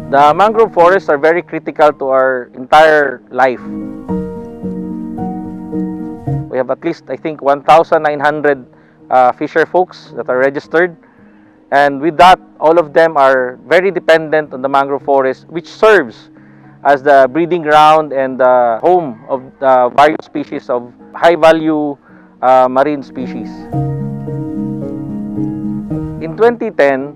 The mangrove forests are very critical to our entire life. We have at least, I think, 1,900 fisher folks that are registered. And with that, all of them are very dependent on the mangrove forest, which serves as the breeding ground and the home of the various species of high-value marine species. In 2010,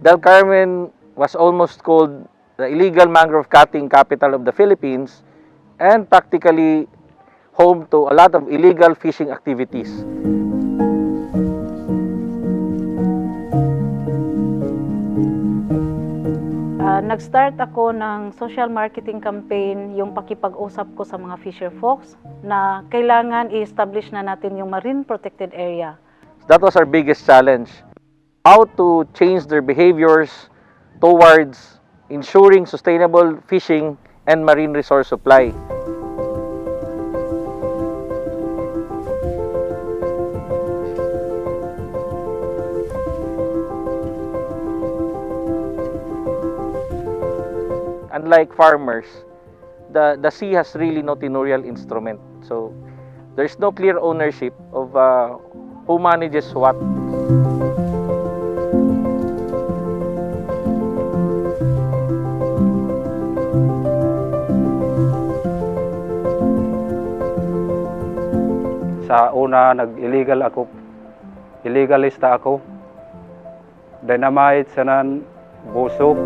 Del Carmen was almost called the illegal mangrove cutting capital of the Philippines and practically home to a lot of illegal fishing activities. Nag-start ako ng social marketing campaign, yung pakipag-usap ko sa mga fisher folks na kailangan i-establish na natin yung marine protected area. That was our biggest challenge. How to change their behaviors towards ensuring sustainable fishing and marine resource supply. Unlike farmers, the sea has really no tenurial instrument. So there's no clear ownership of who manages what. Sa una, nag-illegal ako. Illegalista ako. Dynamite, sanan, buso.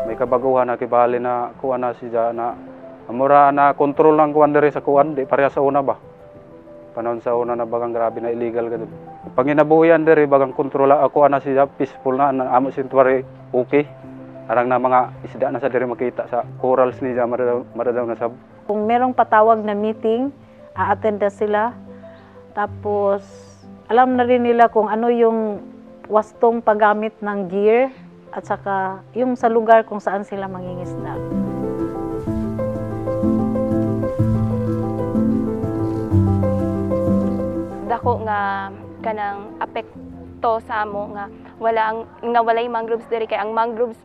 May kabaguhan na kibali na kuwan na siya na amura na kontrol ng kuwan diri sa kuwan, di pareha sa una ba? Panahon sa una na bagang grabe na illegal ka doon. Panginabuhian diri bagang kontrol ako na siya peaceful na amo sintuari okay. Arang na mga isda na sa diri makita sa corals niya maradaw na sab. Kung merong patawag na meeting, a-attend na sila. Tapos alam na rin nila kung ano yung wastong paggamit ng gear at saka yung sa lugar kung saan sila mangingisda. Dako nga kanang apekto sa amo nga walay mangroves diri kay ang mangroves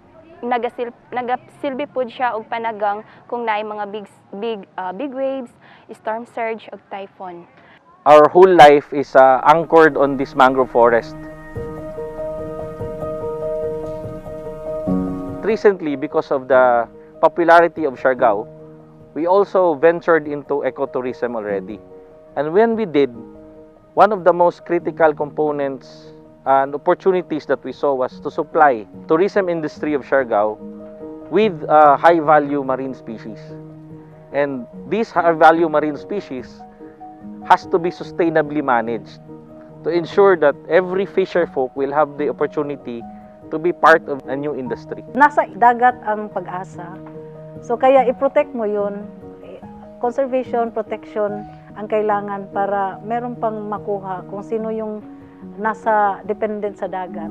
nagasilbi pud siya og panagang kung naay mga big waves, storm surge ug typhoon. Our whole life is anchored on this mangrove forest. Recently, because of the popularity of Siargao, we also ventured into ecotourism already. And when we did, one of the most critical components and opportunities that we saw was to supply tourism industry of Siargao with high-value marine species. And these high-value marine species has to be sustainably managed to ensure that every fisher folk will have the opportunity to be part of a new industry. Nasa dagat ang pag-asa. So kaya i-protect mo yun. Conservation, protection ang kailangan para meron pang makuha kung sino yung nasa dependent sa dagat.